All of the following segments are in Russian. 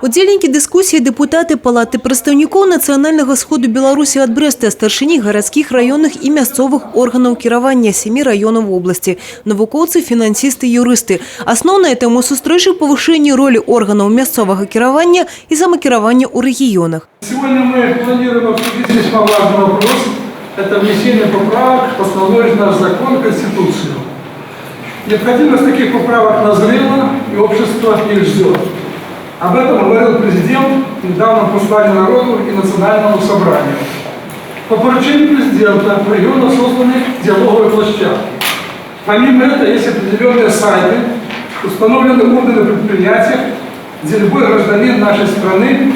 Удзельнікі дискуссии депутаты Палаты представников Национального сходу Беларуси от Бреста, старшини городских, районных и мясцовых органов кіравання 7 районов области, навукоўцы, финансисты, юристы. Основная тема сустрэчы – повышение роли органов мясцового кіравання и самокіравання у регионах. Сегодня мы планируем обсудить весьма важный вопрос. Это внесение поправок в основной наш закон, Конституцию. Необходимость таких поправок назрела, и общество их ждет. Об этом говорил президент в недавнем послании народу и Национальному собранию. По поручению президента в регионах созданы диалоговые площадки. Помимо этого, есть определенные сайты, установлены урны на предприятиях, где любой гражданин нашей страны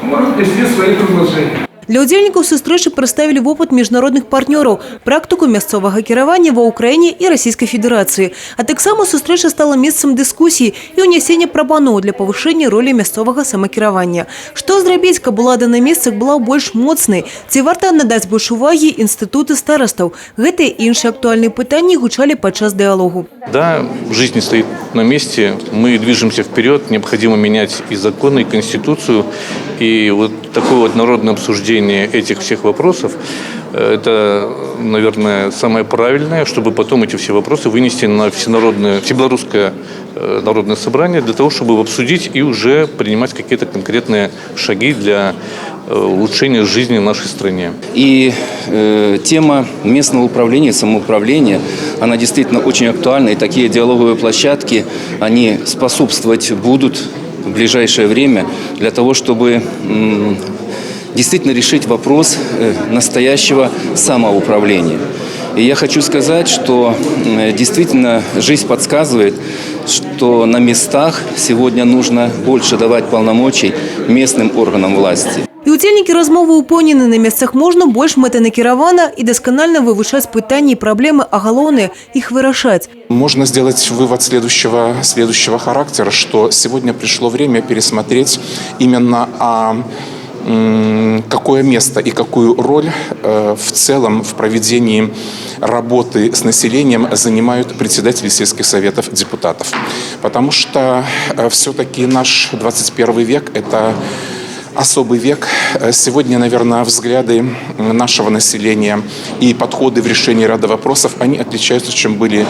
может внести свои предложения. Для удзельнікаў сустрэчы прадставілі вопыт международных партнёраў, практыку мясцовага кіравання ва Украине и Российской Федерации. А таксама сустрэча стала месцам дыскусій і ўнясення прапаноў для павышэння роли мясцовага самакіравання. Што зрабіць, каб улада на месцах была больш моцнай? Ці варта надаць больш увагі інстытуты старостаў? Гэтыя і іншыя актуальныя пытанні гучалі падчас дыалогу. Да, жизнь не стоит на месте, мы движемся вперед, необходимо менять и законы, и Конституцию. И вот такое вот народное обсуждение этих всех вопросов, это, наверное, самое правильное, чтобы потом эти все вопросы вынести на всебелорусское народное собрание, для того, чтобы обсудить и уже принимать какие-то конкретные шаги для улучшения жизни в нашей стране. И тема местного управления, самоуправления, она действительно очень актуальна. И такие диалоговые площадки, они способствовать будут в ближайшее время для того, чтобы действительно решить вопрос настоящего самоуправления. И я хочу сказать, что действительно жизнь подсказывает, что на местах сегодня нужно больше давать полномочий местным органам власти. І удзельнікі размовы упэўнены, на месцах можна больш мэтанакіравана і дасканальна вывучаць пытанні і праблемы, а галоўнае іх вырашаць. Можно сделать вывод следующего характера, что сегодня пришло время пересмотреть именно какое место и какую роль в целом в проведении работы с населением занимают председатели сельских советов депутатов. Потому что все-таки наш 21 век – это особый век. Сегодня, наверное, взгляды нашего населения и подходы в решении ряда вопросов, они отличаются, чем были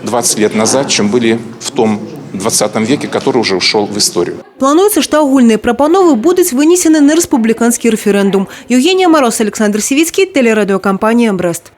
20 лет назад, чем были в том 20 веке, который уже ушел в историю. Плануецца, што агульныя прапановы будуць вынесены на рэспубліканскі рэферэндум. Евгения Мороз, Александр Сивицкий, телерадиокомпания «Брест».